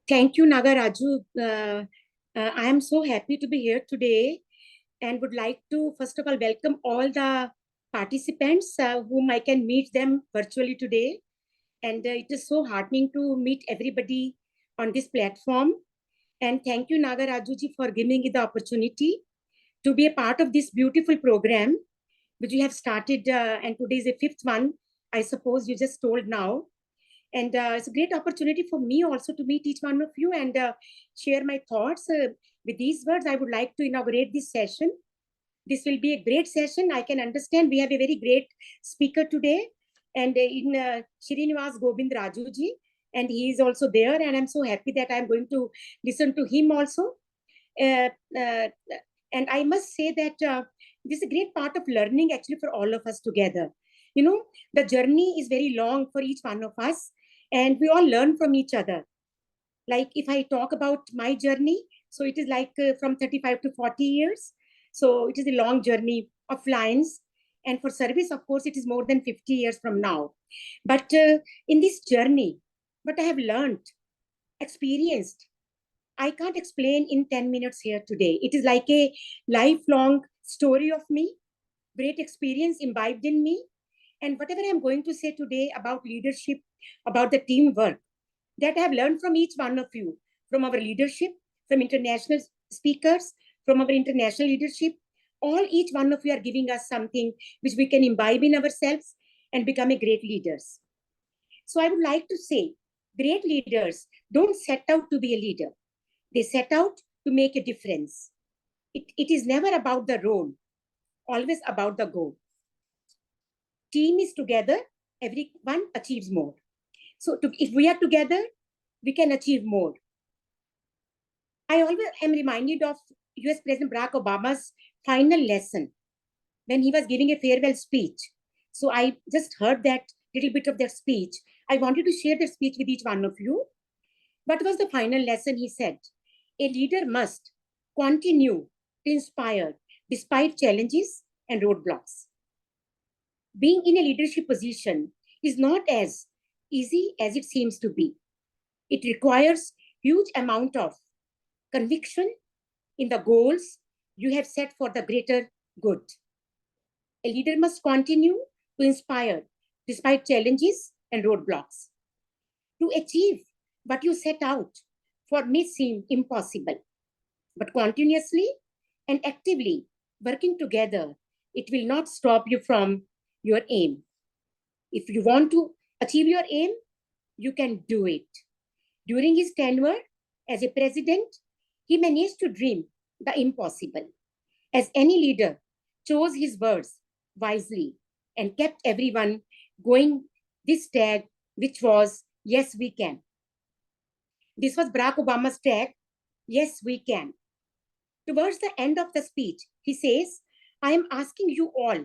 Thank you, nagaRAJU. I am so happy to be here today and would like to, first of all, welcome all the participants whom I can meet them virtually today. And it is so heartening to meet everybody on this platform. And thank you, nagaRAJU ji, for giving me the opportunity to be a part of this beautiful program, which you have started. And today is the fifth one, I suppose you just told now. And it's a great opportunity for me also to meet each one of you and share my thoughts. With these words, I would like to inaugurate this session. This will be a great session. I can understand we have a very great speaker today. And in Srinivas Govind Raju ji, and he is also there. And I'm so happy that I'm going to listen to him also. Uh, uh, and I must say that this is a great part of learning actually for all of us together. You know, the journey is very long for each one of us, and we all learn from each other. Like if I talk about my journey, so it is like from 35 to 40 years. So it is a long journey of lines. And for service, of course, it is more than 50 years from now. But in this journey, what I have learned, experienced, I can't explain in 10 minutes here today. It is like a lifelong story of me, great experience imbibed in me. And whatever I'm going to say today about leadership, about the teamwork, that I have learned from each one of you, from our leadership, from international speakers, from our international leadership, all each one of you are giving us something which we can imbibe in ourselves and become a great leaders. So I would like to say, great leaders don't set out to be a leader. They set out to make a difference. It is never about the role, always about the goal. Team is together, everyone achieves more. So if we are together, we can achieve more. I always am reminded of US President Barack Obama's final lesson when he was giving a farewell speech. So I just heard that little bit of that speech. I wanted to share that speech with each one of you. What was the final lesson? He said, a leader must continue to inspire despite challenges and roadblocks. Being in a leadership position is not as easy as it seems to be. It requires huge amount of conviction in the goals you have set for the greater good. A leader must continue to inspire despite challenges and roadblocks. To achieve what you set out for may seem impossible, but continuously and actively working together, it will not stop you from your aim. If you want to achieve your aim, you can do it. During his tenure as a president, he managed to dream the impossible. As any leader, chose his words wisely and kept everyone going this tag, which was, yes, we can. This was Barack Obama's tag, yes, we can. Towards the end of the speech, he says, I am asking you all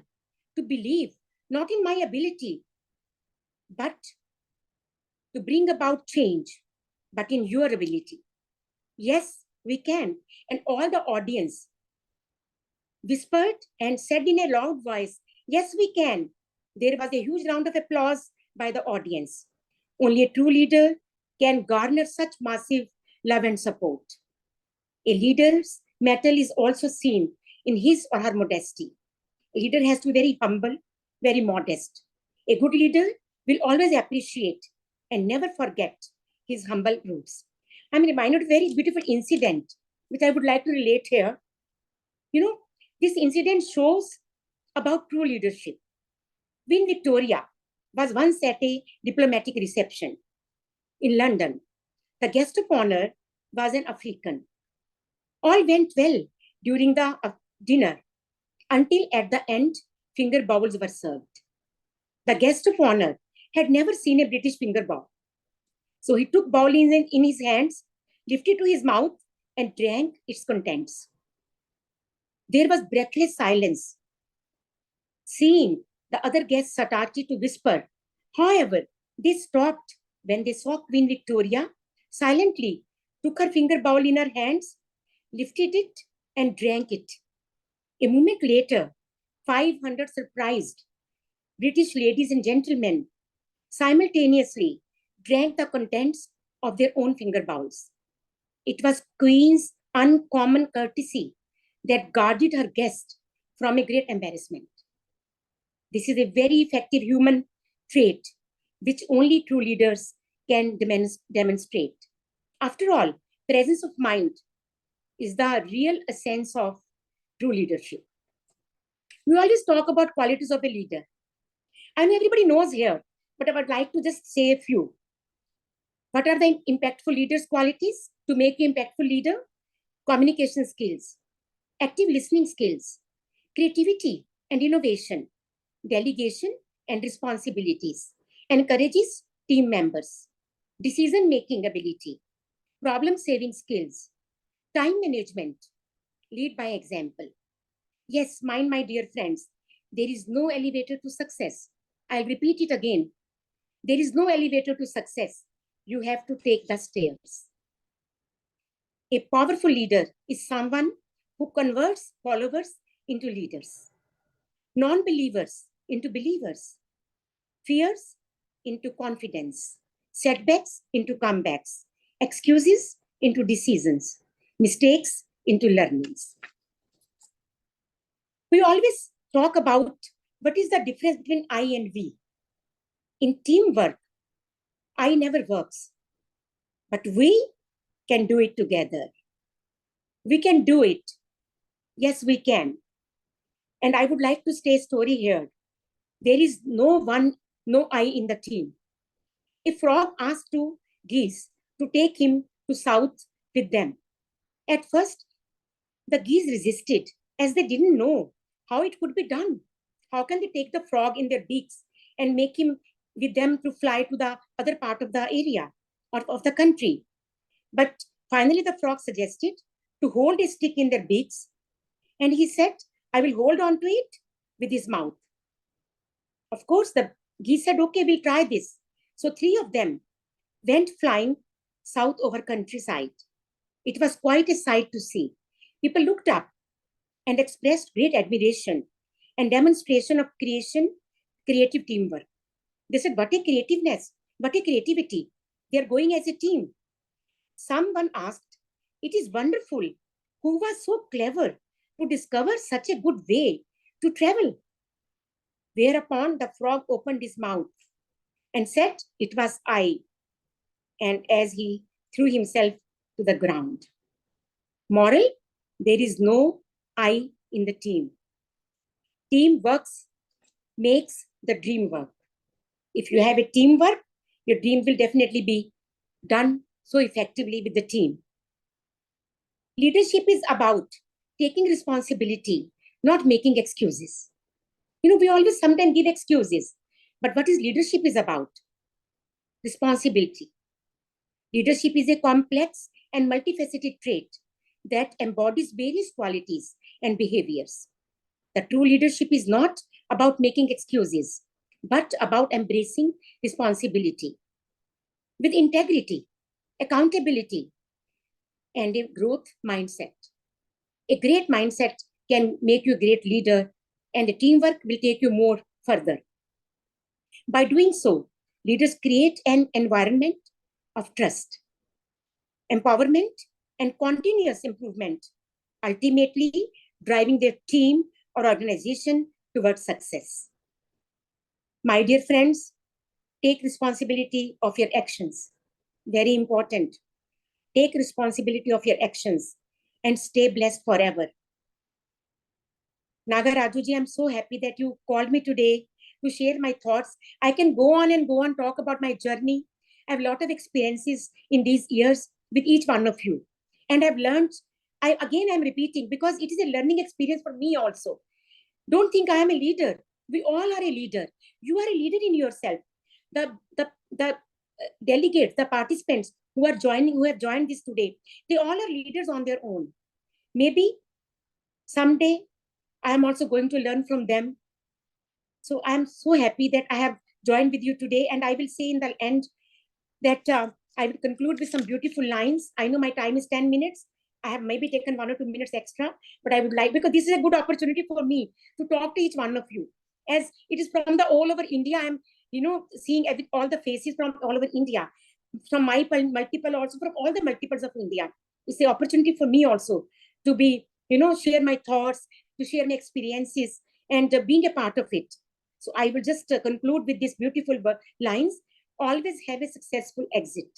to believe not in my ability, but to bring about change, but in your ability. Yes, we can. And all the audience whispered and said in a loud voice, yes, we can. There was a huge round of applause by the audience. Only a true leader can garner such massive love and support. A leader's mettle is also seen in his or her modesty. A leader has to be very humble, very modest. A good leader will always appreciate and never forget his humble roots. I'm reminded of a very beautiful incident, which I would like to relate here. You know, this incident shows about true leadership. Queen Victoria was once at a diplomatic reception in London. The guest of honor was an African. All went well during the dinner until at the end, finger bowls were served. The guest of honor had never seen a British finger bowl. So he took bowl in his hands, lifted to his mouth, and drank its contents. There was breathless silence. Seeing the other guests started to whisper. However, they stopped when they saw Queen Victoria silently took her finger bowl in her hands, lifted it, and drank it. A moment later, 500 surprised British ladies and gentlemen simultaneously drank the contents of their own finger bowls. It was Queen's uncommon courtesy that guarded her guest from a great embarrassment. This is a very effective human trait which only true leaders can demonstrate. After all, presence of mind is the real essence of true leadership. We always talk about qualities of a leader. I know everybody knows here, but I would like to just say a few. What are the impactful leaders' qualities to make you impactful leader? Communication skills, active listening skills, creativity and innovation, delegation and responsibilities, encourages team members, decision-making ability, problem-saving skills, time management, lead by example. Yes, mind, my dear friends, there is no elevator to success. I'll repeat it again. There is no elevator to success. You have to take the stairs. A powerful leader is someone who converts followers into leaders, non-believers into believers, fears into confidence, setbacks into comebacks, excuses into decisions, mistakes into learnings. We always talk about what is the difference between I and we. In teamwork, I never works, but we can do it together. We can do it. Yes, we can. And I would like to say a story here. There is no I in the team. A frog asked two geese to take him to south with them. At first, the geese resisted as they didn't know how it could be done. How can they take the frog in their beaks and make him with them to fly to the other part of the area or of the country? But finally, the frog suggested to hold a stick in their beaks. And he said, I will hold on to it with his mouth. Of course, the geese said, okay, we'll try this. So 3 of them went flying south over countryside. It was quite a sight to see. People looked up and expressed great admiration and demonstration of creative teamwork. They said, what a creativeness, what a creativity. They are going as a team. Someone asked, it is wonderful. Who was so clever to discover such a good way to travel? Whereupon the frog opened his mouth and said, it was I. And as he threw himself to the ground. Moral, there is no I in the team. Team works, makes the dream work. If you have a teamwork, your dream will definitely be done so effectively with the team. Leadership is about taking responsibility, not making excuses. We always sometimes give excuses, but what is leadership is about? Responsibility. Leadership is a complex and multifaceted trait that embodies various qualities and behaviors. The true leadership is not about making excuses, but about embracing responsibility with integrity, accountability, and a growth mindset. A great mindset can make you a great leader, and the teamwork will take you more further. By doing so, leaders create an environment of trust, empowerment, and continuous improvement, ultimately driving their team or organization towards success. My dear friends, take responsibility of your actions. Very important. Take responsibility of your actions and stay blessed forever. nagaRAJU ji, I'm so happy that you called me today to share my thoughts. I can go on, talk about my journey. I have a lot of experiences in these years with each one of you. And I've learned, I'm repeating because it is a learning experience for me also. Don't think I am a leader. We all are a leader. You are a leader in yourself. The delegates, the participants who have joined this today, they all are leaders on their own. Maybe someday I am also going to learn from them. So I am so happy that I have joined with you today. And I will say in the end that I will conclude with some beautiful lines. I know my time is 10 minutes. I have maybe taken 1 or 2 minutes extra, but I would like, because this is a good opportunity for me to talk to each one of you. As it is from the all over India, I'm, seeing all the faces from all over India, from my multiple, also from all the multiples of India. It's the opportunity for me also to be, share my thoughts, to share my experiences, and being a part of it. So I will just conclude with these beautiful lines. Always have a successful exit.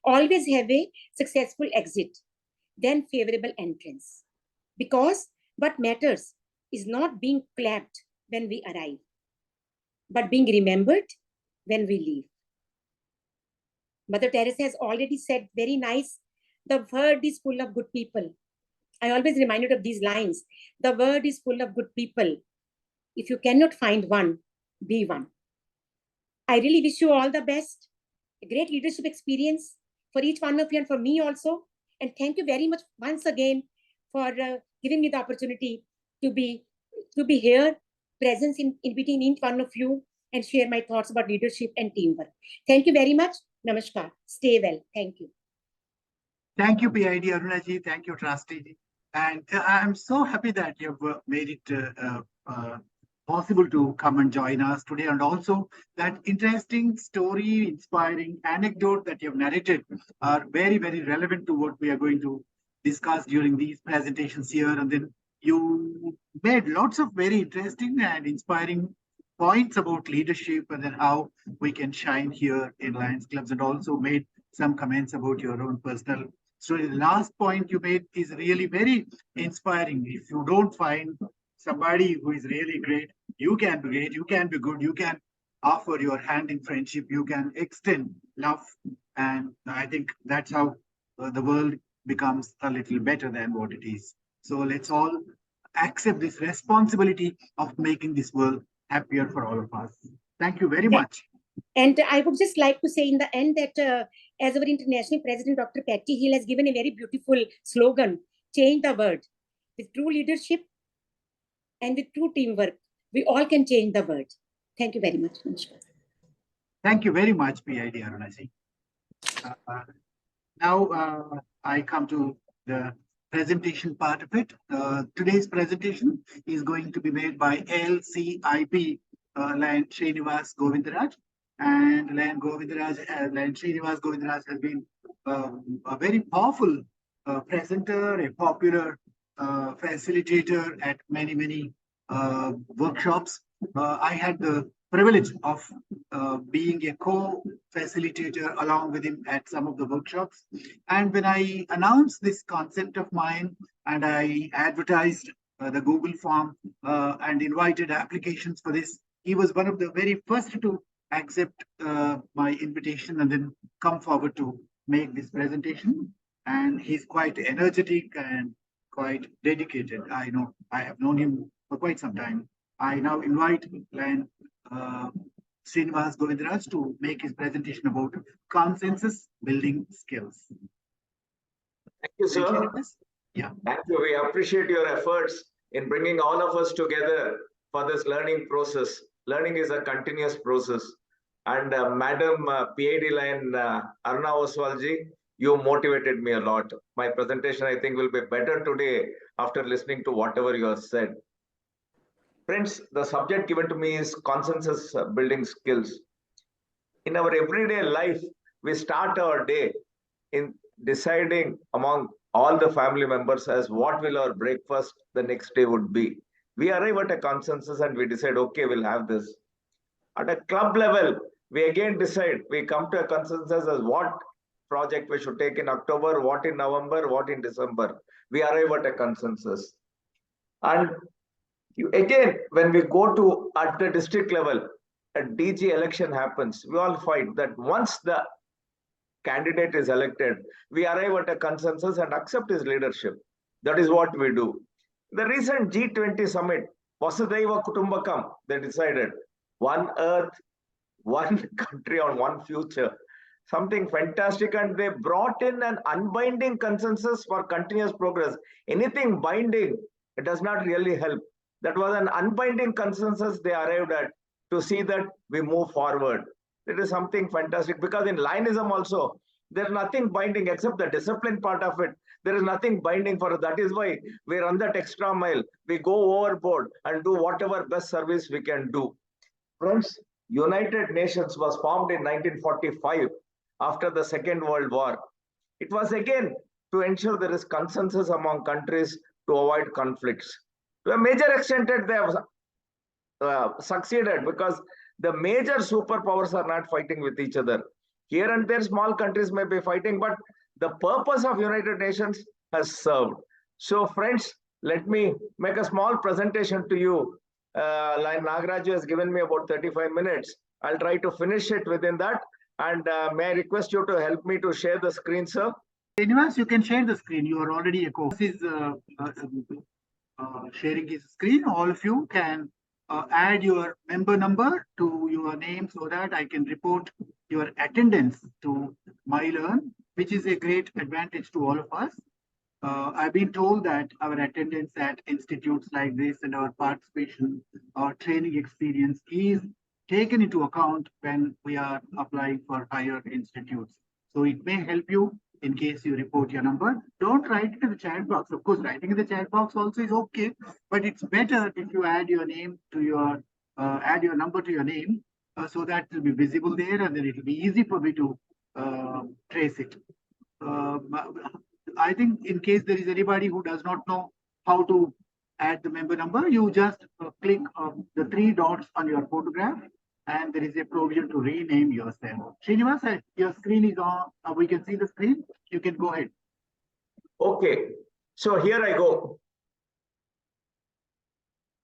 Always have a successful exit, then favorable entrance. Because what matters is not being clapped when we arrive, but being remembered when we leave. Mother Teresa has already said, very nice, the world is full of good people. I always reminded of these lines. The world is full of good people. If you cannot find one, be one. I really wish you all the best. A great leadership experience for each one of you and for me also. And thank you very much once again for giving me the opportunity to be here, presence in between each one of you, and share my thoughts about leadership and teamwork. Thank you very much. Namaskar. Stay well. Thank you. Thank you, PID Arunaji. Thank you, Trustee. And I'm so happy that you've made it possible to come and join us today. And also that interesting story, inspiring anecdote that you've narrated are very, very relevant to what we are going to discuss during these presentations here. And then you made lots of very interesting and inspiring points about leadership and then how we can shine here in Lions Clubs, and also made some comments about your own personal story. The last point you made is really very inspiring. If you don't find somebody who is really great, you can be great, you can be good, you can offer your hand in friendship, you can extend love. And I think that's how the world becomes a little better than what it is. So let's all accept this responsibility of making this world happier for all of us. Thank you very much. And I would just like to say in the end that as our international president, Dr. Patty Hill, has given a very beautiful slogan, change the world. With true leadership and with true teamwork, we all can change the world. Thank you very much. Thank you very much, PID Arunaji. Now I come to the presentation part of it. Today's presentation is going to be made by LCIP, Lion Srinivas Govindaraj. And Lion Srinivas Govindaraj has been a very powerful presenter, a popular facilitator at many, many workshops. I had the privilege of being a co-facilitator along with him at some of the workshops. And when I announced this concept of mine and I advertised the Google form and invited applications for this, he was one of the very first to accept my invitation and then come forward to make this presentation. And he's quite energetic and quite dedicated. I know I have known him for quite some time. I now invite Lion Srinivas Govindaraj to make his presentation about consensus building skills. Thank you, sir. Yeah. Thank you. We appreciate your efforts in bringing all of us together for this learning process. Learning is a continuous process. And Madam PID Lion Aruna Oswalji, you motivated me a lot. My presentation, I think, will be better today after listening to whatever you have said. Friends, the subject given to me is consensus building skills. In our everyday life, we start our day in deciding among all the family members as what will our breakfast the next day would be. We arrive at a consensus and we decide, okay, we'll have this. At a club level, we again decide, we come to a consensus as what project we should take in October, what in November, what in December. We arrive at a consensus. And again, when we go to at the district level, a DG election happens, we all fight that once the candidate is elected, we arrive at a consensus and accept his leadership. That is what we do. The recent G20 summit, Vasudhaiva Kutumbakam, they decided one earth, one country on one future. Something fantastic, and they brought in an unbinding consensus for continuous progress. Anything binding, it does not really help. That was an unbinding consensus they arrived at to see that we move forward. It is something fantastic, because in Lionism also, there's nothing binding except the discipline part of it. There is nothing binding for it. That is why we run that extra mile. We go overboard and do whatever best service we can do. Friends, United Nations was formed in 1945 after the Second World War. It was again to ensure there is consensus among countries to avoid conflicts. To a major extent, they have succeeded because the major superpowers are not fighting with each other. Here and there, small countries may be fighting, but the purpose of United Nations has served. So, friends, let me make a small presentation to you. Like nagaRAJU has given me about 35 minutes. I'll try to finish it within that. And may I request you to help me to share the screen, sir? Srinivas, you can share the screen. You are already a co-host. Is sharing his screen. All of you can add your member number to your name so that I can report your attendance to MyLearn, which is a great advantage to all of us. I've been told that our attendance at institutes like this and our participation, our training experience is taken into account when we are applying for higher institutes. So it may help you in case you report your number. Don't write it in the chat box. Of course, writing in the chat box also is okay, but it's better if you add your name to your, add your number to your name so that it will be visible there and then it will be easy for me to trace it. I think in case there is anybody who does not know how to add the member number, you just click the 3 dots on your photograph and there is a provision to rename yourself. Srinivas, your screen is on. We can see the screen. You can go ahead. Okay. So here I go.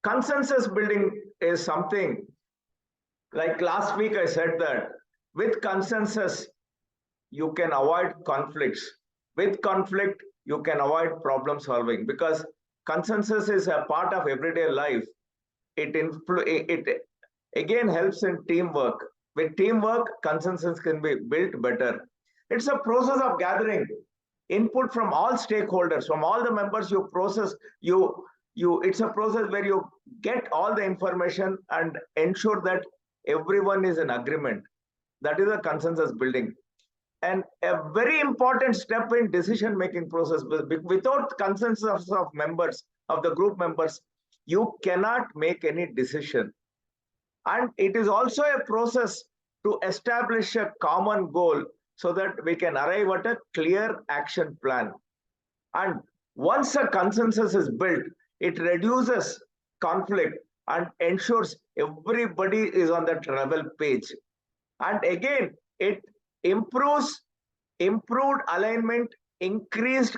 Consensus building is something like last week I said that with consensus, you can avoid conflicts. With conflict, you can avoid problem solving because consensus is a part of everyday life. It again helps in teamwork. With teamwork, consensus can be built better. It's a process of gathering input from all stakeholders, from all the members. You process, it's a process where you get all the information and ensure that everyone is in agreement. That is a consensus building. And a very important step in decision-making process. Without consensus of members, of the group members, you cannot make any decision. And it is also a process to establish a common goal so that we can arrive at a clear action plan. And once a consensus is built, it reduces conflict and ensures everybody is on that level page. And again, it improved alignment, increased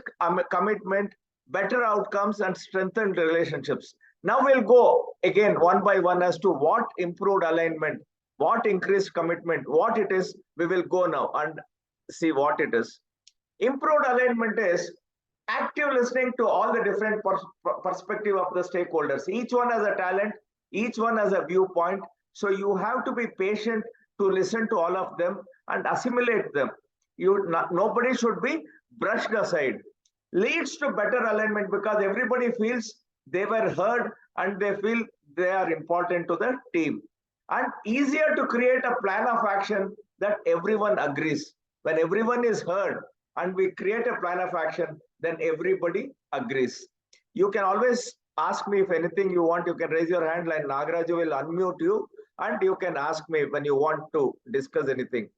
commitment, better outcomes, and strengthened relationships. Now we'll go again one by one as to what improved alignment, what increased commitment, what it is. We will go now and see what it is. Improved alignment is active listening to all the different perspective of the stakeholders. Each one has a talent, each one has a viewpoint. So you have to be patient to listen to all of them and assimilate them. Nobody should be brushed aside. Leads to better alignment because everybody feels they were heard and they feel they are important to the team. And easier to create a plan of action that everyone agrees. When everyone is heard and we create a plan of action, then everybody agrees. You can always ask me if anything you want. You can raise your hand and nagaRAJU will unmute you and you can ask me when you want to discuss anything.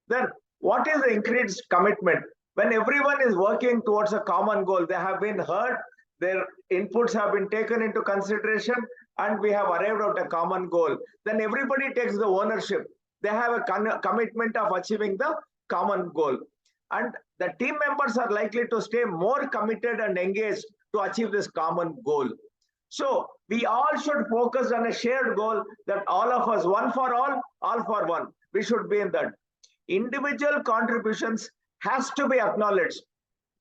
Then what is the increased commitment? When everyone is working towards a common goal, they have been heard, their inputs have been taken into consideration, and we have arrived at a common goal. Then everybody takes the ownership. They have a commitment of achieving the common goal. And the team members are likely to stay more committed and engaged to achieve this common goal. So we all should focus on a shared goal that all of us, one for all for one. We should be in that. Individual contributions has to be acknowledged.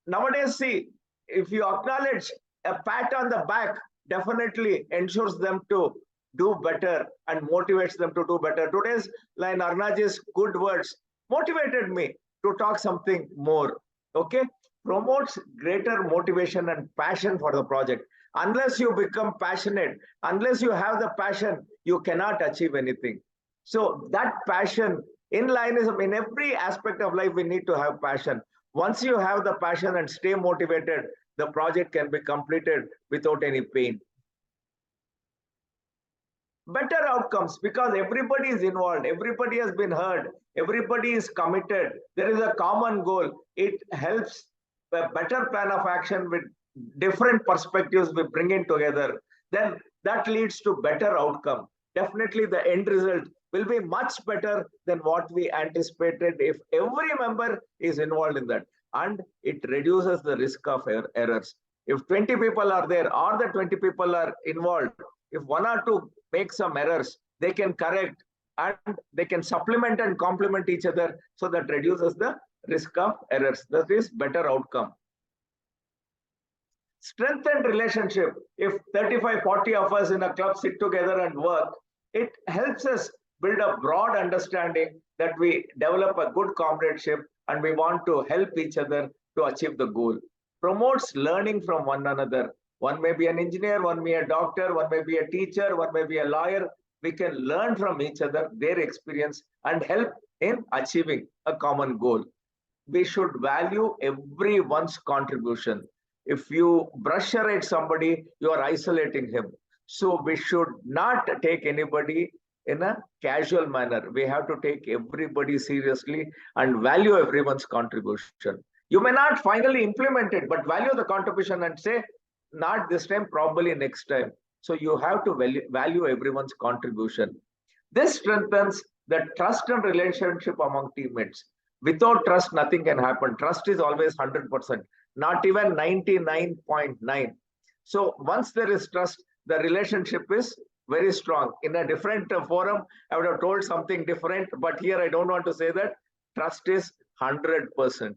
Nowadays, see, if you acknowledge, a pat on the back definitely ensures them to do better and motivates them to do better. Today's line, Arnaji's good words motivated me to talk something more. Okay, promotes greater motivation and passion for the project. Unless you become passionate, unless you have the passion, you cannot achieve anything. So that passion in Lionism, in every aspect of life, we need to have passion. Once you have the passion and stay motivated, the project can be completed without any pain. Better outcomes because everybody is involved, everybody has been heard, everybody is committed. There is a common goal. It helps a better plan of action with different perspectives we bring in together, then that leads to better outcome. Definitely the end result will be much better than what we anticipated if every member is involved in that. And it reduces the risk of errors. If 20 people are there, or the 20 people are involved, if one or two make some errors, they can correct and they can supplement and complement each other, so that reduces the risk of errors. That is better outcome. Strengthened relationship. If 35, 40 of us in a club sit together and work, it helps us build a broad understanding that we develop a good comradeship and we want to help each other to achieve the goal. Promotes learning from one another. One may be an engineer, one may be a doctor, one may be a teacher, one may be a lawyer. We can learn from each other, their experience, and help in achieving a common goal. We should value everyone's contribution. If you brush somebody, you are isolating him. So we should not take anybody in a casual manner. We have to take everybody seriously and value everyone's contribution. You may not finally implement it, but value the contribution and say, not this time, probably next time. So you have to value everyone's contribution. This strengthens the trust and relationship among teammates. Without trust, nothing can happen. Trust is always 100%, not even 99.9. So once there is trust, the relationship is very strong. In a different forum, I would have told something different, but here I don't want to say that. Trust is 100%.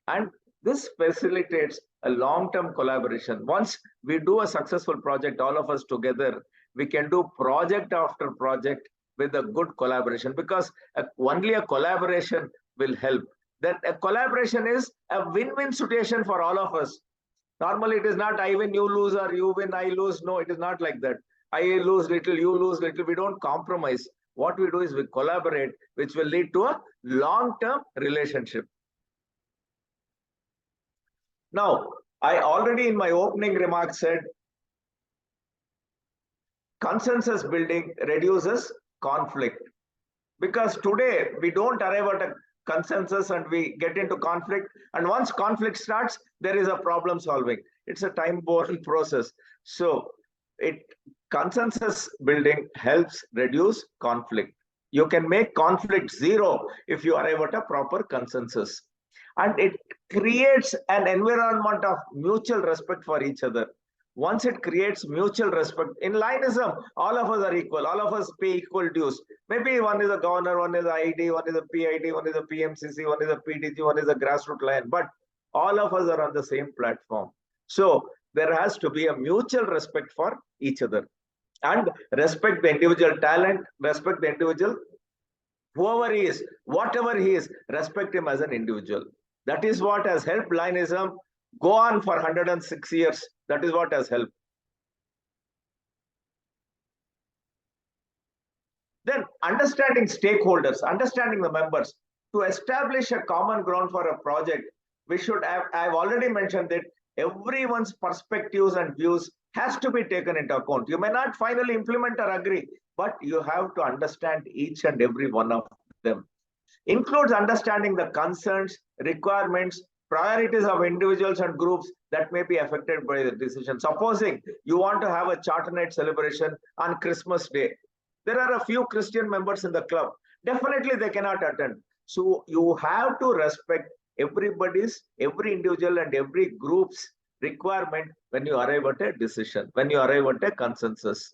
And this facilitates a long-term collaboration. Once we do a successful project, all of us together, we can do project after project with a good collaboration, because only a collaboration will help. Then a collaboration is a win-win situation for all of us. Normally, it is not I win, you lose, or you win, I lose. No, it is not like that. I lose little, you lose little. We don't compromise. What we do is we collaborate, which will lead to a long-term relationship. Now, I already in my opening remarks said consensus building reduces conflict. Because today we don't arrive at a consensus and we get into conflict. And once conflict starts, there is a problem solving. It's a time-bound process. So consensus building helps reduce conflict. You can make conflict zero if you arrive at a proper consensus. And it creates an environment of mutual respect for each other. Once it creates mutual respect, in Lionism, all of us are equal. All of us pay equal dues. Maybe one is a governor, one is a ID, one is a PID, one is a PMCC, one is a PDG, one is a grassroots lion. But all of us are on the same platform. So there has to be a mutual respect for each other. And respect the individual talent, respect the individual, whoever he is, whatever he is, respect him as an individual. That is what has helped Lionism go on for 106 years. That is what has helped. Then understanding stakeholders, understanding the members. To establish a common ground for a project, we should have, I've already mentioned that everyone's perspectives and views has to be taken into account. You may not finally implement or agree, but you have to understand each and every one of them. Includes understanding the concerns, requirements, priorities of individuals and groups that may be affected by the decision. Supposing you want to have a charter night celebration on Christmas Day. There are a few Christian members in the club. Definitely they cannot attend. So you have to respect every individual and every group's requirement when you arrive at a decision, when you arrive at a consensus.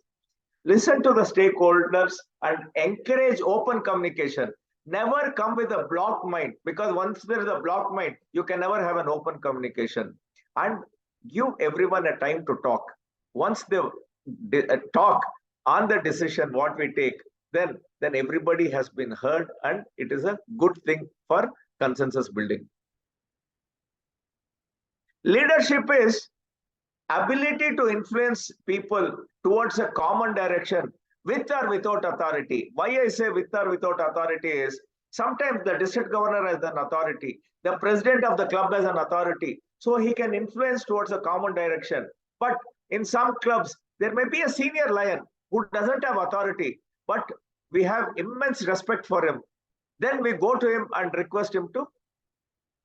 Listen to the stakeholders and encourage open communication. Never come with a blocked mind, because once there is a blocked mind, you can never have an open communication. And give everyone a time to talk. Once they talk on the decision what we take, then everybody has been heard, and it is a good thing for consensus building. Leadership is ability to influence people towards a common direction with or without authority. Why I say with or without authority is sometimes the district governor has an authority, the president of the club has an authority, so he can influence towards a common direction. But in some clubs, there may be a senior lion who doesn't have authority, but we have immense respect for him. Then we go to him and request him to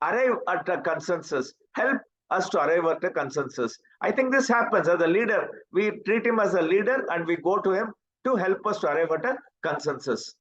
arrive at a consensus, help us to arrive at a consensus. I think this happens as a leader. We treat him as a leader and we go to him to help us to arrive at a consensus.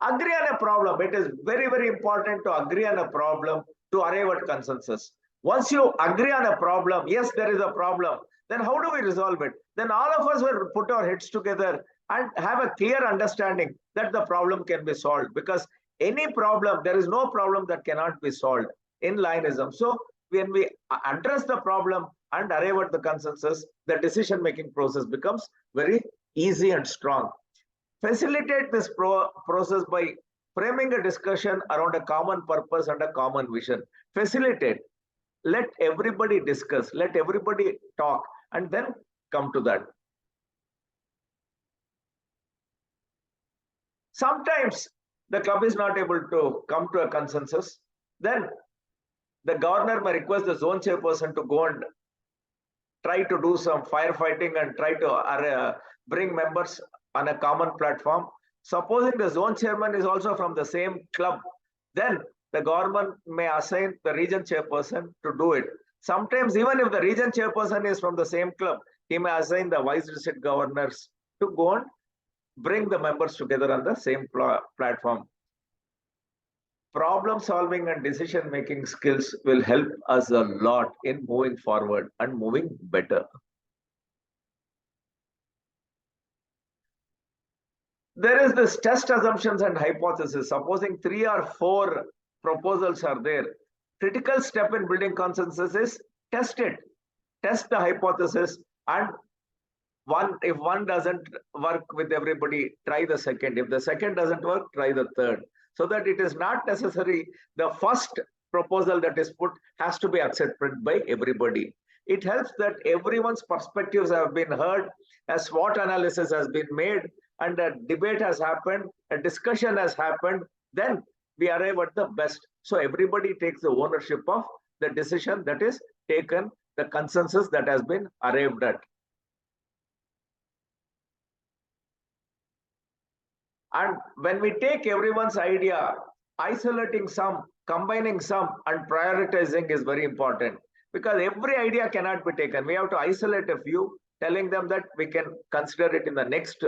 Agree on a problem. It is very, very important to agree on a problem to arrive at consensus. Once you agree on a problem, yes, there is a problem, then how do we resolve it? Then all of us will put our heads together and have a clear understanding that the problem can be solved, because any problem, there is no problem that cannot be solved in Lionism. So when we address the problem and arrive at the consensus, the decision-making process becomes very easy and strong. Facilitate this process by framing a discussion around a common purpose and a common vision. Facilitate. Let everybody discuss, let everybody talk, and then come to that. Sometimes the club is not able to come to a consensus. Then the governor may request the zone chairperson to go and try to do some firefighting and try to bring members on a common platform. Supposing the zone chairman is also from the same club, then the government may assign the region chairperson to do it. Sometimes even if the region chairperson is from the same club, he may assign the vice district governors to go and bring the members together on the same platform. Problem solving and decision making skills will help us a lot in moving forward and moving better. There is this test assumptions and hypothesis. Supposing 3 or 4 proposals are there, critical step in building consensus is test it. Test the hypothesis, and if one doesn't work with everybody, try the second. If the second doesn't work, try the third. So that it is not necessary the first proposal that is put has to be accepted by everybody. It helps that everyone's perspectives have been heard, a SWOT analysis has been made, and a debate has happened, a discussion has happened, then we arrive at the best. So everybody takes the ownership of the decision that is taken, the consensus that has been arrived at. And when we take everyone's idea, isolating some, combining some, and prioritizing is very important, because every idea cannot be taken. We have to isolate a few, telling them that we can consider it in the next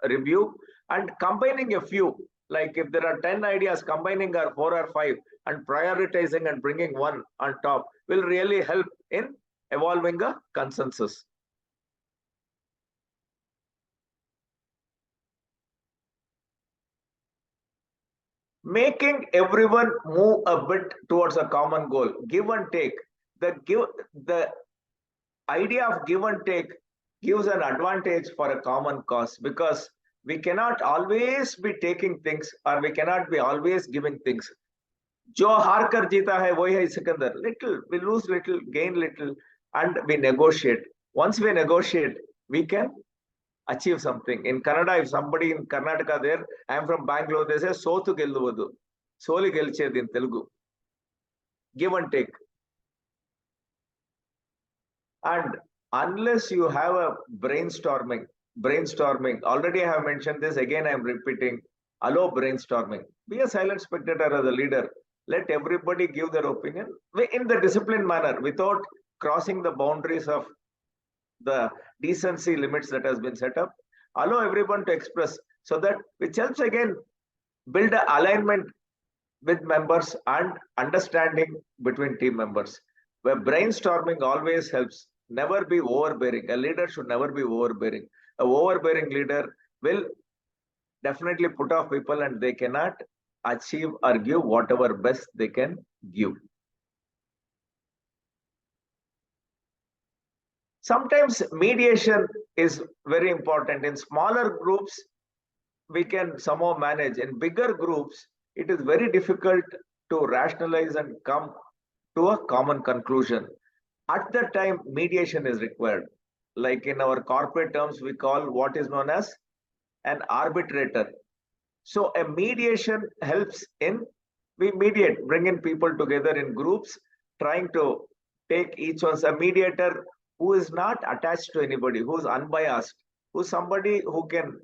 review, and combining a few, like if there are 10 ideas, combining our 4 or 5 and prioritizing and bringing one on top will really help in evolving a consensus. Making everyone move a bit towards a common goal, give and take. The idea of give and take gives an advantage for a common cause, because we cannot always be taking things, or we cannot be always giving things. Jo haar kar jeeta hai, wohi hai Sikandar. Little, we lose little, gain little, and we negotiate. Once we negotiate, we can achieve something. In Kannada, if somebody in Karnataka there, I am from Bangalore, they say, Sotu Geluvadu. Soli Gelchedi in Telugu. Give and take. And unless you have a brainstorming, already I have mentioned this, again I am repeating, allow brainstorming. Be a silent spectator as a leader. Let everybody give their opinion in the disciplined manner, without crossing the boundaries of the decency limits that has been set up. Allow everyone to express, so that which helps again build an alignment with members and understanding between team members. Where brainstorming always helps. Never be overbearing. A leader should never be overbearing. A overbearing leader will definitely put off people, and they cannot achieve or give whatever best they can give. Sometimes mediation is very important. In smaller groups, we can somehow manage. In bigger groups, it is very difficult to rationalize and come to a common conclusion. At that time, mediation is required. Like in our corporate terms, we call what is known as an arbitrator. So a mediation helps in, we mediate, bring in people together in groups, trying to take each one's, a mediator who is not attached to anybody, who is unbiased, who is somebody who can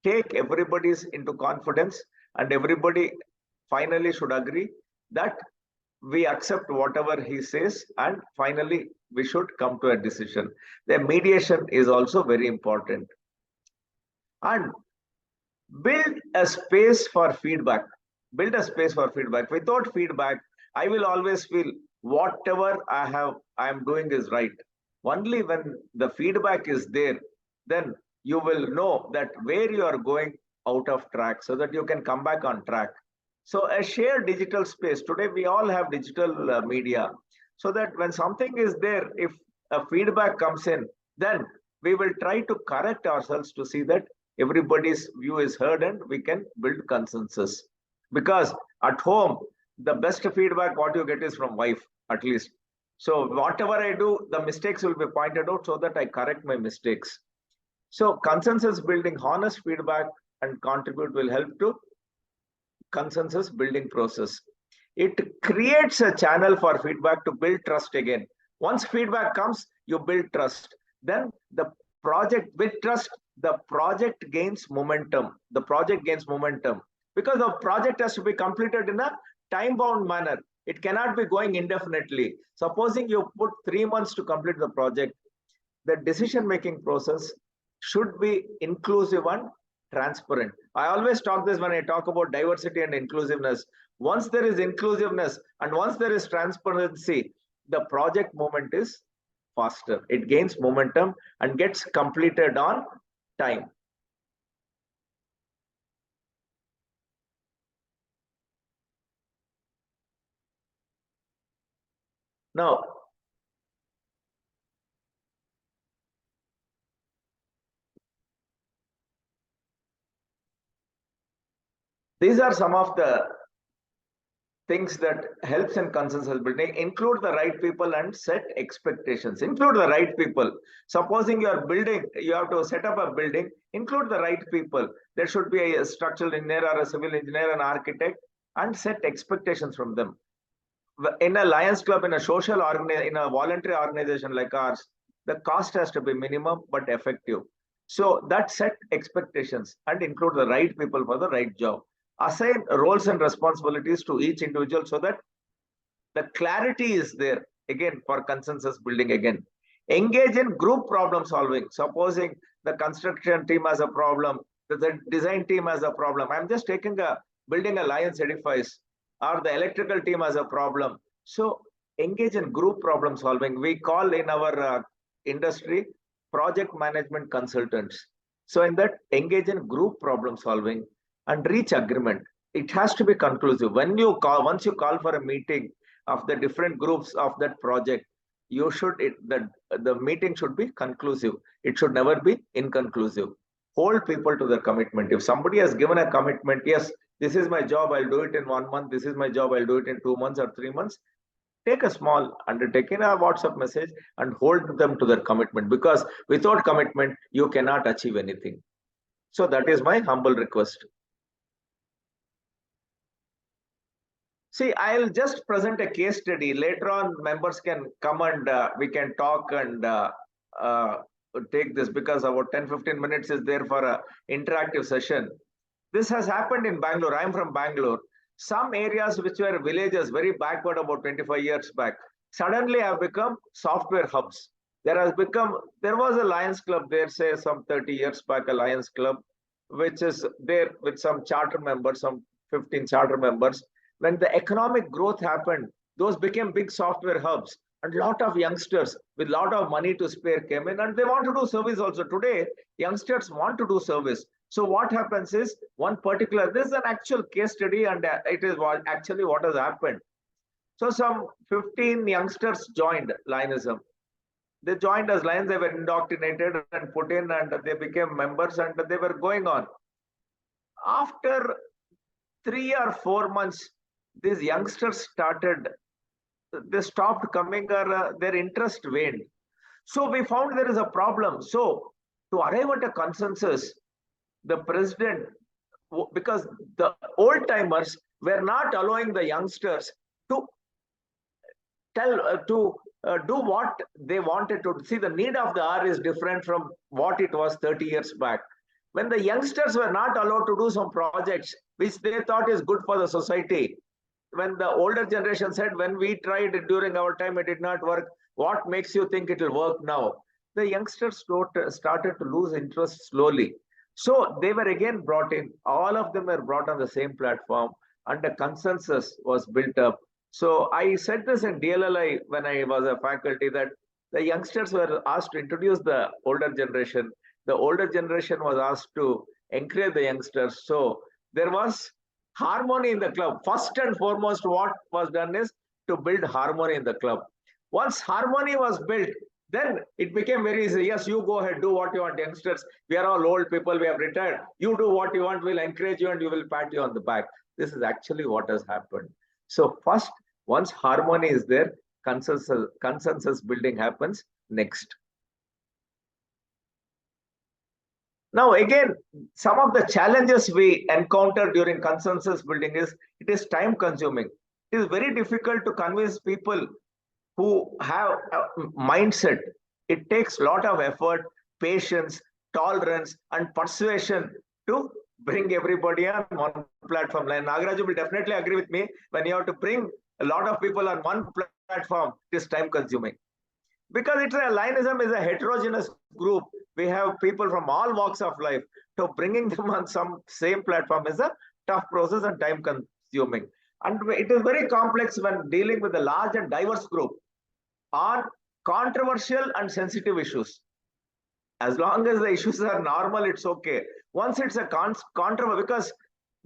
take everybody's into confidence, and everybody finally should agree that we accept whatever he says, and finally we should come to a decision. The mediation is also very important. And build a space for feedback. Build a space for feedback. Without feedback, I will always feel whatever I am doing is right. Only when the feedback is there, then you will know that where you are going out of track, so that you can come back on track. So a shared digital space. Today we all have digital media, so that when something is there, if a feedback comes in, then we will try to correct ourselves to see that everybody's view is heard and we can build consensus. Because at home, the best feedback what you get is from wife, at least. So whatever I do, the mistakes will be pointed out so that I correct my mistakes. So consensus building, honest feedback and contribute will help to consensus building process. It creates a channel for feedback to build trust again. Once feedback comes, you build trust. Then the project, with trust, the project gains momentum. The project gains momentum because the project has to be completed in a time-bound manner. It cannot be going indefinitely. Supposing you put 3 months to complete the project, the decision-making process should be inclusive and transparent. I always talk this when I talk about diversity and inclusiveness. Once there is inclusiveness and once there is transparency, the project movement is faster. It gains momentum and gets completed on time. Now, these are some of the things that helps in consensus building. Include the right people and set expectations. Include the right people. Supposing you are building, you have to set up a building, include the right people. There should be a structural engineer or a civil engineer, an architect, and set expectations from them. In a Lions Club, in a social organization, in a voluntary organization like ours, the cost has to be minimum but effective. So that set expectations and include the right people for the right job. Assign roles and responsibilities to each individual so that the clarity is there again for consensus building again. Engage in group problem solving. Supposing the construction team has a problem, the design team has a problem. I'm just taking a building a Lions edifice, or the electrical team has a problem. So engage in group problem solving. We call in our industry project management consultants. So in that, engage in group problem solving and reach agreement. It has to be conclusive. When you call, once you call for a meeting of the different groups of that project, you should, the meeting should be conclusive. It should never be inconclusive. Hold people to their commitment. If somebody has given a commitment, yes, this is my job, I'll do it in 1 month. This is my job, I'll do it in 2 months or 3 months. Take a small undertaking, a WhatsApp message, and hold them to their commitment, because without commitment, you cannot achieve anything. So that is my humble request. See, I'll just present a case study. Later on, members can come and we can talk and take this, because about 10-15 minutes is there for an interactive session. This has happened in Bangalore. I'm from Bangalore. Some areas which were villages, very backward about 25 years back, suddenly have become software hubs. There was a Lions Club there, say some 30 years back, a Lions Club, which is there with some charter members, some 15 charter members. When the economic growth happened, those became big software hubs, and a lot of youngsters with a lot of money to spare came in, and they want to do service also. Today, youngsters want to do service. So what happens is, this is an actual case study, and it is actually what has happened. So some 15 youngsters joined Lionism. They joined as Lions, they were indoctrinated and put in, and they became members, and they were going on. After 3 or 4 months, these youngsters they stopped coming, or their interest waned. So we found there is a problem. So to arrive at a consensus, the president, because the old timers were not allowing the youngsters to do what they wanted to. See, the need of the hour is different from what it was 30 years back. When the youngsters were not allowed to do some projects which they thought is good for the society, when the older generation said, when we tried it during our time, it did not work. What makes you think it will work now? The youngsters started to lose interest slowly. So they were again brought in. All of them were brought on the same platform, and a consensus was built up. So I said this in DLLI when I was a faculty, that the youngsters were asked to introduce the older generation. The older generation was asked to encourage the youngsters. So there was harmony in the club. First and foremost, what was done is to build harmony in the club. Once harmony was built, then it became very easy. Yes, you go ahead, do what you want, youngsters. We are all old people, we have retired. You do what you want, we'll encourage you and you will pat you on the back. This is actually what has happened. So first, once harmony is there, consensus building happens next. Now, again, some of the challenges we encounter during consensus building is, it is time consuming. It is very difficult to convince people who have a mindset. It takes a lot of effort, patience, tolerance, and persuasion to bring everybody on one platform. Like nagaRAJU will definitely agree with me, when you have to bring a lot of people on one platform, it is time consuming. Because Lionism is a heterogeneous group. We have people from all walks of life. So bringing them on some same platform is a tough process and time consuming. And it is very complex when dealing with a large and diverse group on controversial and sensitive issues. As long as the issues are normal, it's okay. Once it's a controversial, because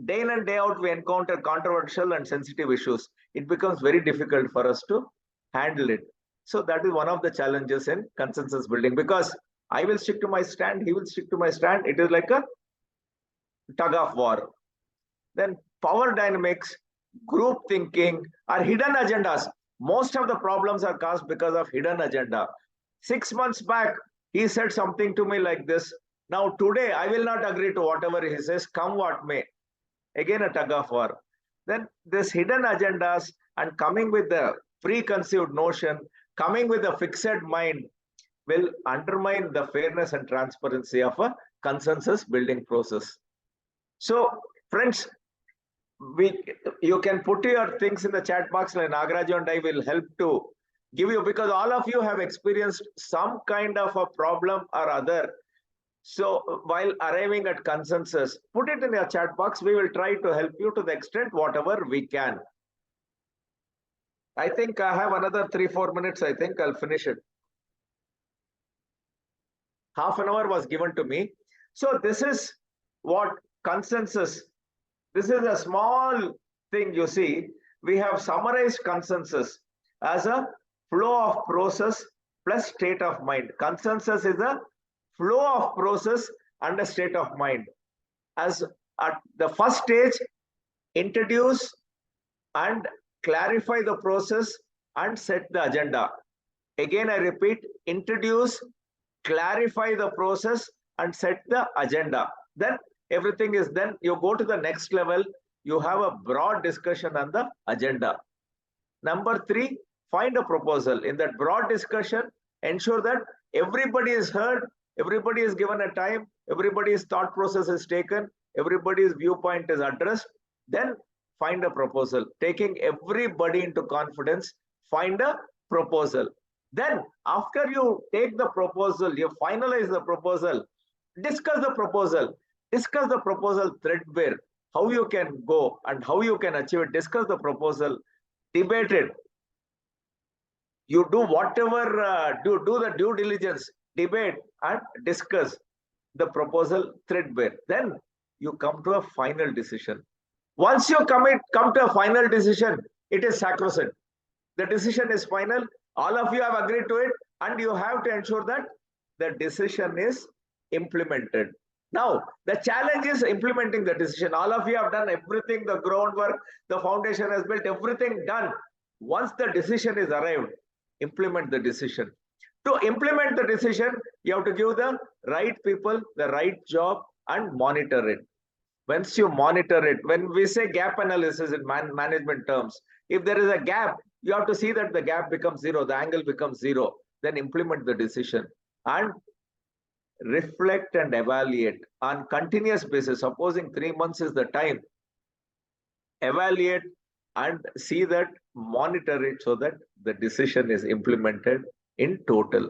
day in and day out we encounter controversial and sensitive issues, it becomes very difficult for us to handle it. So that is one of the challenges in consensus building, because I will stick to my stand, he will stick to my stand. It is like a tug of war. Then power dynamics, group thinking, are hidden agendas. Most of the problems are caused because of hidden agenda. 6 months back, he said something to me like this. Now today, I will not agree to whatever he says, come what may. Again, a tug of war. Then this hidden agendas and coming with the preconceived notion, coming with a fixed mind, will undermine the fairness and transparency of a consensus building process. So, friends, you can put your things in the chat box, like nagaRAJU and I will help to give you, because all of you have experienced some kind of a problem or other. So while arriving at consensus, put it in your chat box. We will try to help you to the extent whatever we can. I think I have another 3-4 minutes. I think I'll finish it. Half an hour was given to me. So this is what consensus. This is a small thing you see. We have summarized consensus as a flow of process plus state of mind. Consensus is a flow of process and a state of mind. As at the first stage, introduce and clarify the process and set the agenda. Again, I repeat, introduce, clarify the process and set the agenda. Then everything is done. You go to the next level. You have a broad discussion on the agenda. Number 3, find a proposal. In that broad discussion, ensure that everybody is heard, everybody is given a time, everybody's thought process is taken, everybody's viewpoint is addressed. Then find a proposal. Taking everybody into confidence, find a proposal. Then after you take the proposal, you finalize the proposal, discuss the proposal. Discuss the proposal threadbare, how you can go and how you can achieve it. Discuss the proposal, debate it. You do whatever, do the due diligence, debate and discuss the proposal threadbare. Then you come to a final decision. Once you come to a final decision, it is sacrosanct. The decision is final. All of you have agreed to it, and you have to ensure that the decision is implemented. Now, the challenge is implementing the decision. All of you have done everything, the groundwork, the foundation has built, everything done. Once the decision is arrived, implement the decision. To implement the decision, you have to give the right people the right job and monitor it. Once you monitor it, when we say gap analysis in management terms, if there is a gap, you have to see that the gap becomes 0, the angle becomes 0, then implement the decision. And reflect and evaluate on continuous basis. Supposing 3 months is the time, evaluate and see that, monitor it so that the decision is implemented in total.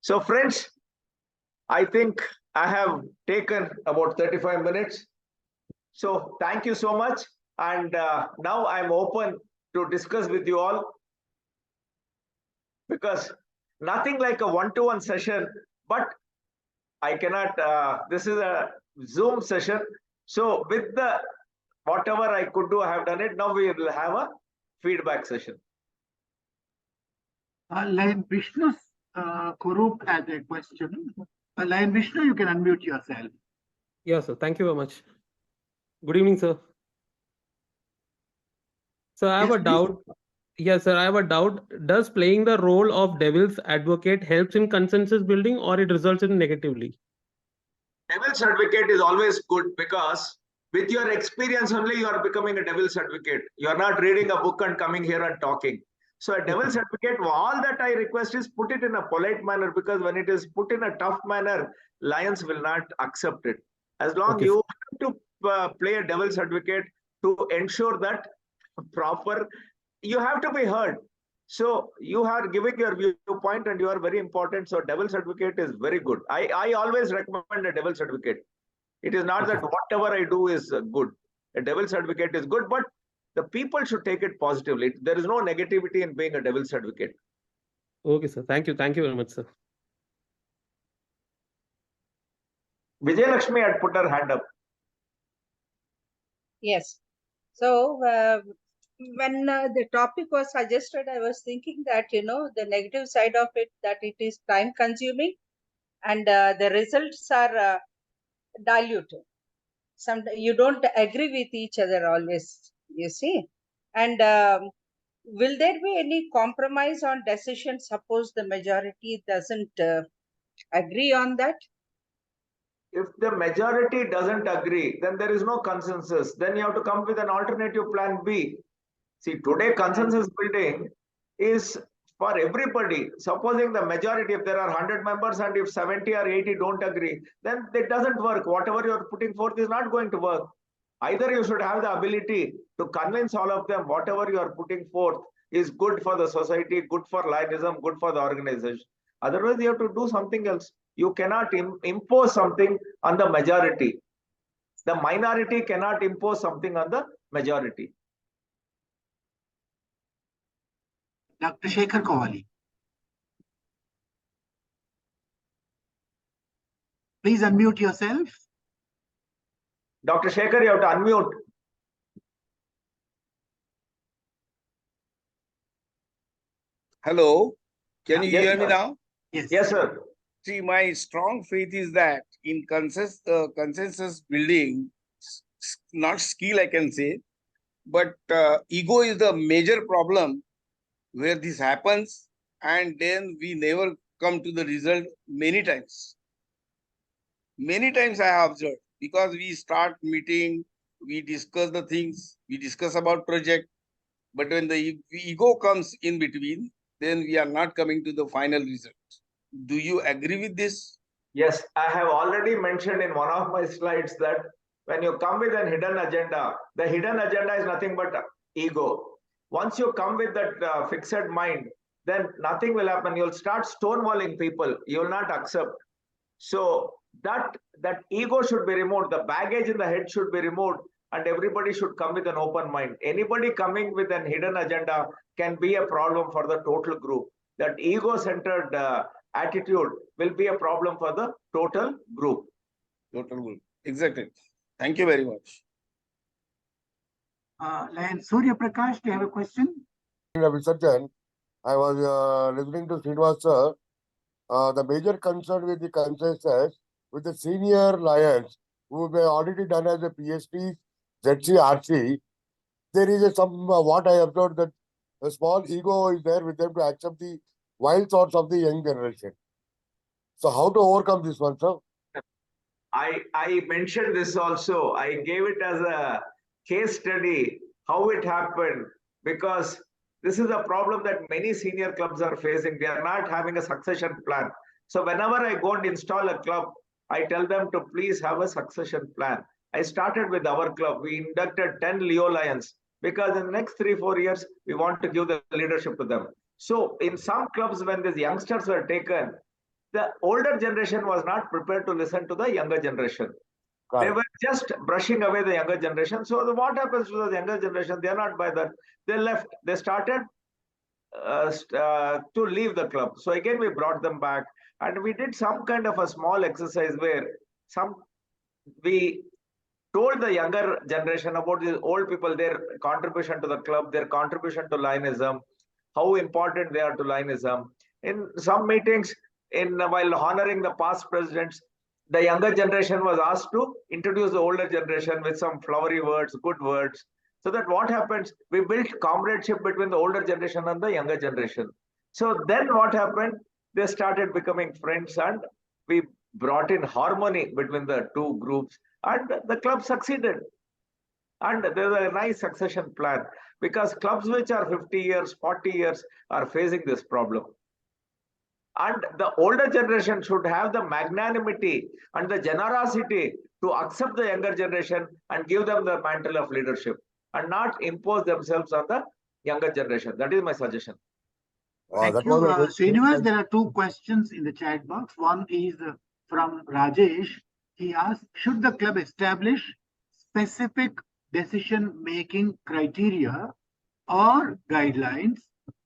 So friends, I think I have taken about 35 minutes. So thank you so much. And now I'm open to discuss with you all, because nothing like a one-to-one session, but I cannot, this is a Zoom session. So with the whatever I could do, I have done it. Now we will have a feedback session. Lion Vishnu Kurup has a question. Lion Vishnu, you can unmute yourself. Yes, sir. Thank you very much. Good evening, sir. So I have Yes, a doubt. Yes, sir. I have a doubt. Does playing the role of devil's advocate helps in consensus building, or it results in negatively? Devil's advocate is always good, because with your experience only you are becoming a devil's advocate. You are not reading a book and coming here and talking. So a devil's advocate, all that I request is put it in a polite manner, because when it is put in a tough manner, lions will not accept it. As long Okay, you have to play a devil's advocate to ensure that proper, you have to be heard. So you are giving your viewpoint and you are very important. So devil's advocate is very good. I always recommend a devil's advocate. It is not Okay. that whatever I do is good. A devil's advocate is good, but the people should take it positively. There is no negativity in being a devil's advocate. Okay, sir. Thank you. Thank you very much, sir. Vijay Lakshmi had put her hand up. Yes. So when the topic was suggested, I was thinking that, the negative side of it, that it is time consuming and the results are diluted. You don't agree with each other always, you see. And will there be any compromise on decision? Suppose the majority doesn't agree on that? If the majority doesn't agree, then there is no consensus. Then you have to come with an alternative plan B. See, today consensus building is for everybody. Supposing the majority, if there are 100 members and if 70 or 80 don't agree, then it doesn't work. Whatever you are putting forth is not going to work. Either you should have the ability to convince all of them whatever you are putting forth is good for the society, good for Lionism, good for the organization. Otherwise, you have to do something else. You cannot impose something on the majority. The minority cannot impose something on the majority. Dr. Shekhar Kowali. Please unmute yourself. Dr. Shekhar, you have to unmute. Hello, can you Yes, hear me sir. now? Yes. Yes, sir. See, my strong faith is that in consensus building, not skill, I can say, but ego is the major problem where this happens, and then we never come to the result many times. Many times I have observed, because we start meeting, we discuss the things, we discuss about project, but when the ego comes in between, then we are not coming to the final result. Do you agree with this? Yes, I have already mentioned in one of my slides that when you come with a hidden agenda, the hidden agenda is nothing but ego. Once you come with that fixed mind, then nothing will happen. You'll start stonewalling people. You will not accept. So that ego should be removed. The baggage in the head should be removed, and everybody should come with an open mind. Anybody coming with an hidden agenda can be a problem for the total group. That ego-centered attitude will be a problem for the total group. Total group. Exactly. Thank you very much. Lion Surya Prakash, do you have a question? Visarjan, I was listening to Srinivas sir. The major concern with the consensus with the senior lions who have already done as a PhD, ZC, RC, there is some what I observed that a small ego is there with them to accept the wild thoughts of the young generation. So how to overcome this one, sir? I mentioned this also. I gave it as a case study, how it happened, because this is a problem that many senior clubs are facing. They are not having a succession plan. So whenever I go and install a club, I tell them to please have a succession plan. I started with our club. We inducted 10 Leo Lions. because in the next 3-4 years, we want to give the leadership to them. So in some clubs, when these youngsters were taken, the older generation was not prepared to listen to the younger generation. They Correct. were just brushing away the younger generation. So what happens to the younger generation? They are not by that. They left. They started to leave the club. So again, we brought them back, and we did some kind of a small exercise where we told the younger generation about the old people, their contribution to the club, their contribution to Lionism, how important they are to Lionism. In some meetings, while honoring the past presidents, the younger generation was asked to introduce the older generation with some flowery words, good words. So that what happens, we built comradeship between the older generation and the younger generation. So then what happened, they started becoming friends, and we brought in harmony between the two groups, and the club succeeded. And there's a nice succession plan, because clubs which are 50 years, 40 years are facing this problem. And the older generation should have the magnanimity and the generosity to accept the younger generation and give them the mantle of leadership, and not impose themselves on the younger generation. That is my suggestion. Thank That you. was a very Srinivas, there are two questions in the chat box. One is from Rajesh. He asked, should the club establish specific decision-making criteria or guidelines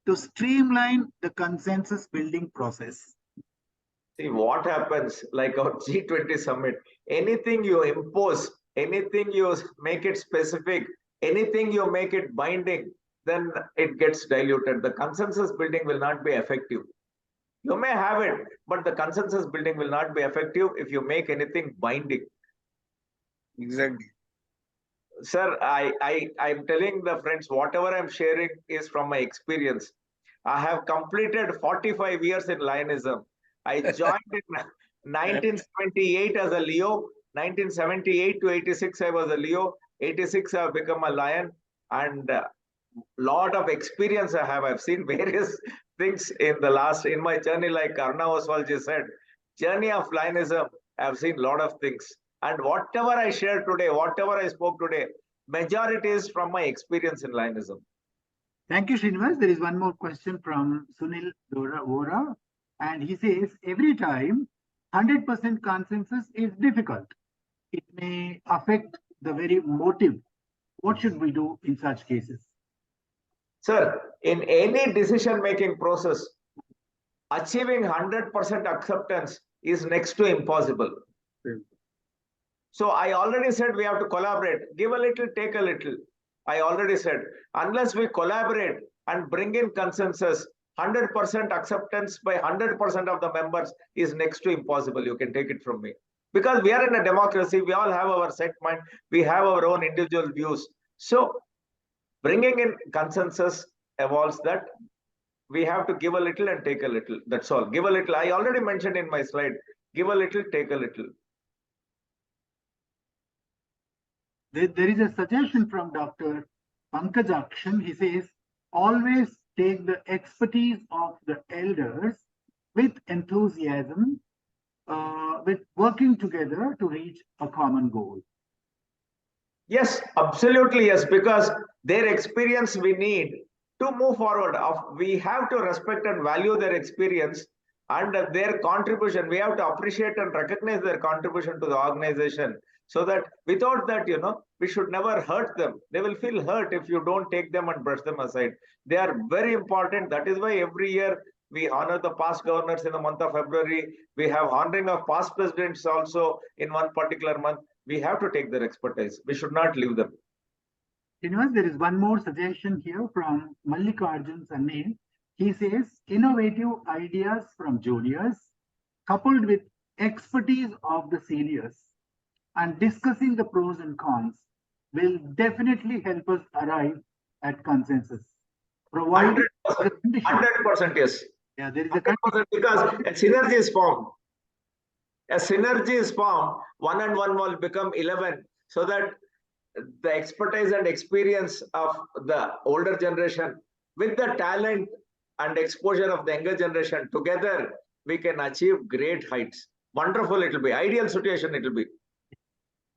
to streamline the consensus building process? See what happens, like our G20 summit, anything you impose, anything you make it specific, anything you make it binding, then it gets diluted. The consensus building will not be effective. You may have it, but the consensus building will not be effective if you make anything binding. Exactly. Sir, I'm telling the friends, whatever I'm sharing is from my experience. I have completed 45 years in Lionism. I joined in 1978 as a Leo. 1978 to 86, I was a Leo. 86, I've become a Lion. And lot of experience I have. I've seen various things in my journey, like Arna Oswalji said, journey of Lionism, I've seen a lot of things. And whatever I shared today, whatever I spoke today, majority is from my experience in Lionism. Thank you, Srinivas. There is one more question from Sunil Vora, and he says, every time 100% consensus is difficult. It may affect the very motive. What should we do in such cases? Sir, in any decision-making process, achieving 100% acceptance is next to impossible. So I already said we have to collaborate. Give a little, take a little. I already said, unless we collaborate and bring in consensus, 100% acceptance by 100% of the members is next to impossible. You can take it from me. Because we are in a democracy, we all have our set mind, we have our own individual views. So bringing in consensus evolves that we have to give a little and take a little. That's all. Give a little. I already mentioned in my slide, give a little, take a little. There is a suggestion from Dr. Pankaj Akshan. He says, always take the expertise of the elders with enthusiasm, with working together to reach a common goal. Yes, absolutely yes, because their experience we need to move forward. We have to respect and value their experience and their contribution. We have to appreciate and recognize their contribution to the organization, so that without that, we should never hurt them. They will feel hurt if you don't take them and brush them aside. They are very important. That is why every year we honor the past governors in the month of February. We have honoring of past presidents also in one particular month. We have to take their expertise. We should not leave them. There is one more suggestion here from Mallikarjun Sanne. He says, innovative ideas from juniors coupled with expertise of the seniors and discussing the pros and cons will definitely help us arrive at consensus. Provided 100% yes. Yeah, there is a 100%, because a synergy is formed. A synergy is formed, 1 and 1 will become 11, so that the expertise and experience of the older generation with the talent and exposure of the younger generation together, we can achieve great heights. Wonderful it will be. Ideal situation it will be.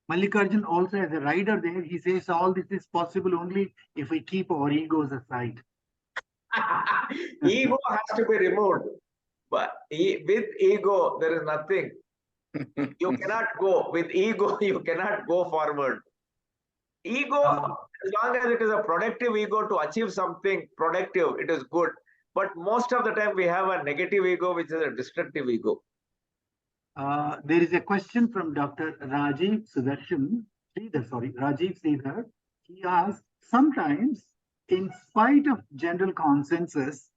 Mallikarjun also as a rider there, he says all this is possible only if we keep our egos aside. Ego has to be removed. But with ego, there is nothing. You cannot go. With ego, you cannot go forward. Ego, as long as it is a productive ego to achieve something productive, it is good. But most of the time, we have a negative ego, which is a destructive ego. There is a question from Dr. Rajiv Sridhar. He asks, sometimes, in spite of general consensus,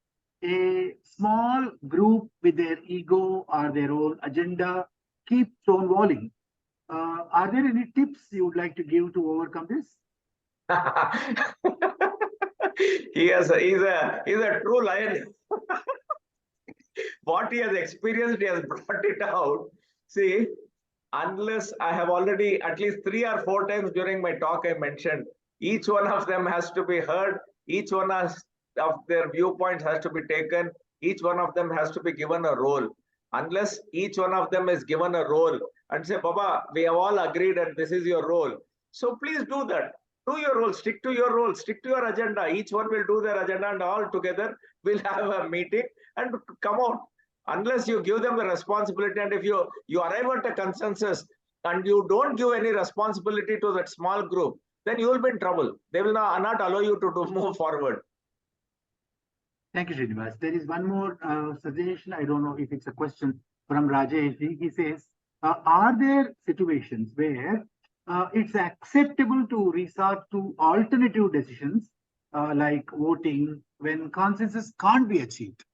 a small group with their ego or their own agenda keep stonewalling. Are there any tips you would like to give to overcome this? He's a true lion. What he has experienced, he has brought it out. See, unless I have already at least 3 or 4 times during my talk, I mentioned each one of them has to be heard. Each one of their viewpoints has to be taken. Each one of them has to be given a role. Unless each one of them is given a role and say, Baba, we have all agreed that this is your role. So please do that. Do your role, stick to your role, stick to your agenda. Each one will do their agenda and all together we'll have a meeting and come out. Unless you give them the responsibility, and if you arrive at a consensus and you don't give any responsibility to that small group, then you will be in trouble. They will not allow you to move forward. Thank you, Srinivas. There is one more suggestion. I don't know if it's a question from Rajesh. He says, are there situations where it's acceptable to resort to alternative decisions like voting when consensus can't be achieved?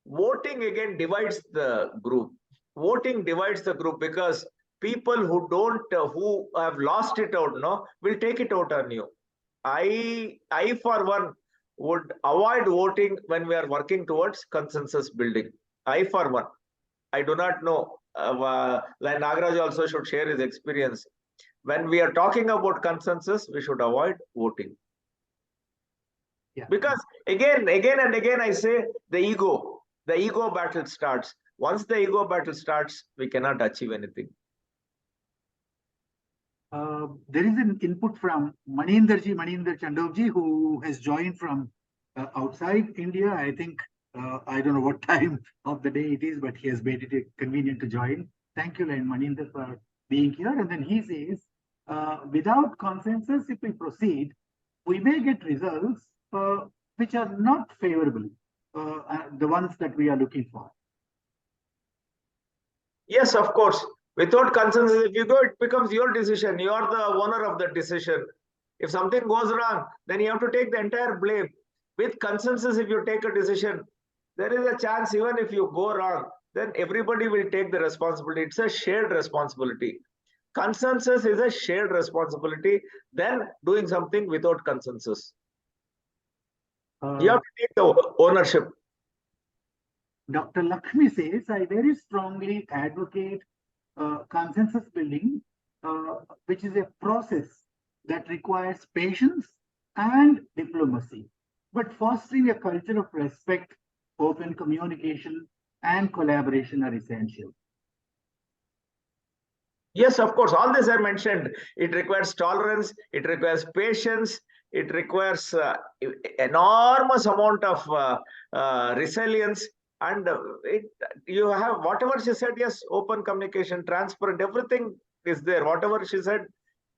Voting again divides the group. Voting divides the group because people who don't, who have lost it out, will take it out on you. I for one would avoid voting when we are working towards consensus building. I for one. I do not know. Like nagaRAJU also should share his experience. When we are talking about consensus, we should avoid voting. Yeah. Because again and again, I say the ego battle starts. Once the ego battle starts, we cannot achieve anything. There is an input from Maninder Chandovji, who has joined from outside India. I think, I don't know what time of the day it is, but he has made it convenient to join. Thank you, Maninder, for being here. And then he says, without consensus, if we proceed, we may get results which are not favorable, the ones that we are looking for. Yes, of course. Without consensus, if you go, it becomes your decision. You are the owner of the decision. If something goes wrong, then you have to take the entire blame. With consensus, if you take a decision, there is a chance even if you go wrong, then everybody will take the responsibility. It's a shared responsibility. Consensus is a shared responsibility than doing something without consensus. You have to take the ownership. Dr. Lakshmi says, I very strongly advocate consensus building, which is a process that requires patience and diplomacy, but fostering a culture of respect, open communication, and collaboration are essential. Yes, of course. All this I mentioned. It requires tolerance. It requires patience. It requires enormous amount of resilience. And you have whatever she said, yes, open communication, transparent, everything is there. Whatever she said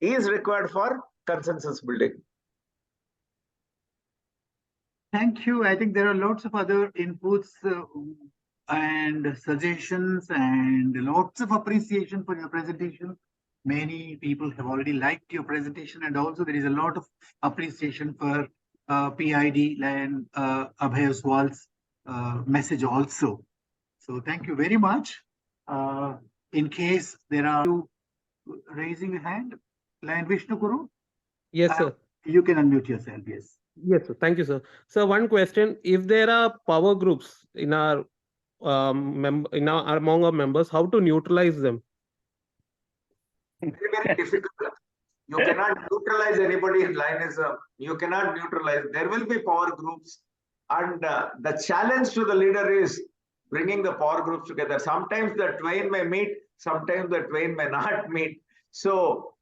is required for consensus building. Thank you. I think there are lots of other inputs and suggestions and lots of appreciation for your presentation. Many people have already liked your presentation, and also there is a lot of appreciation for PID and Abhay Oswal's message also. So thank you very much. In case there are you raising a hand, Lion Vishnu Guru? Yes, sir. You can unmute yourself, yes. Yes, sir. Thank you, sir. So one question: if there are power groups in our among our members, how to neutralize them? Very difficult. You cannot neutralize anybody in Lionism. You cannot neutralize. There will be power groups, and the challenge to the leader is bringing the power groups together. Sometimes the twain may meet, sometimes the twain may not meet. So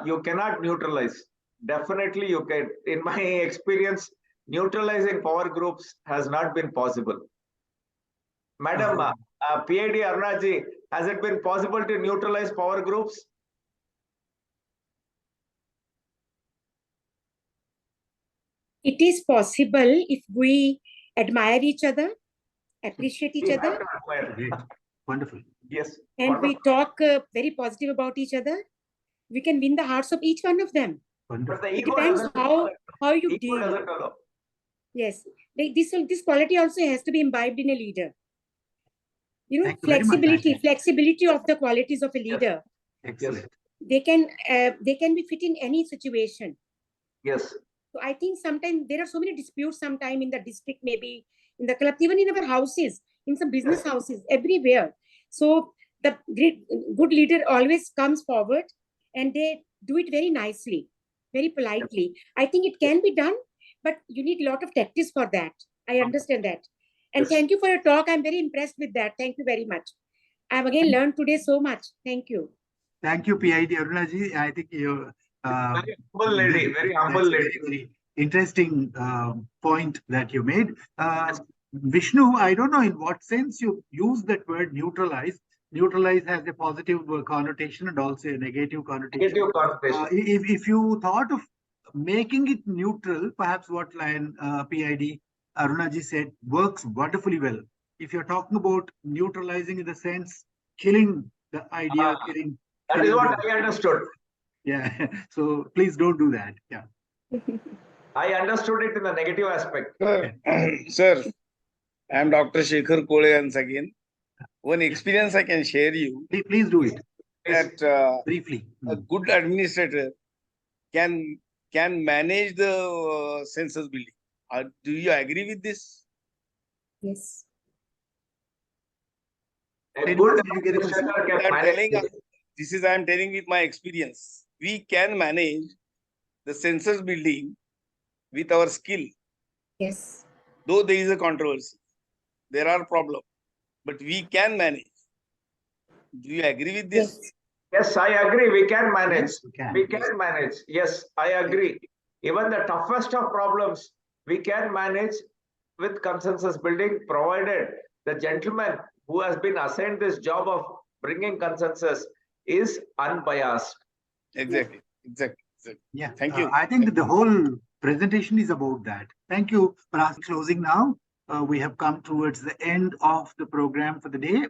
you cannot neutralize. Definitely you can. In my experience, neutralizing power groups has not been possible. Madam, PID Arunaji, has it been possible to neutralize power groups? It is possible if we admire each other, appreciate each We other, have to admire. Great. Wonderful. Yes. and we wonderful. talk very positive about each other. We can win the hearts of each one of them. But Wonderful. the It ego depends doesn't how you ego deal. doesn't allow. Yes, this quality also has to be imbibed in a leader. You know, Thank you very much, flexibility of the qualities of a leader. Excellent. They can be fit in any situation. Yes. So I think sometimes there are so many disputes sometimes in the district, maybe in the club, even in our houses, in some business houses, everywhere. So the good leader always comes forward and they do it very nicely, very politely. I think it can be done, but you need a lot of tactics for that. I understand that. And Yes. thank you for your talk. I'm very impressed with that. Thank you very much. I've again learned today so much. Thank you. Thank you, PID Arunaji. I think you. Very humble lady. Very humble That's a lady. very interesting point that you made. Vishnu, I don't know in what sense you use that word neutralize. Neutralize has a positive connotation and also a negative connotation. Negative connotation. If you thought of making it neutral, perhaps what line PID Arunaji said works wonderfully well. If you're talking about neutralizing in the sense killing the idea, killing. That is what I understood. Yeah, so please don't do that. Yeah. I understood it in the negative aspect. Sir, I am Dr. Shekhar Kole once again. One experience I can share you Please do it that briefly. a good administrator can manage the census building. Do you agree with this? Yes. A good Did you get a question? administrator can I am manage telling it. this is I am telling with my experience. We can manage the census building with our skill. Yes. Though there is a controversy, there are problems, but we can manage. Do you agree with this? Yes. Yes, I agree. We can manage. Yes, we can. We can manage. Yes, I agree. Even the toughest of problems, we can manage with consensus building, provided the gentleman who has been assigned this job of bringing consensus is unbiased. Exactly. Yeah. Thank you. I think that the whole presentation is about that. Thank you for us closing now. We have come towards the end of the program for the day.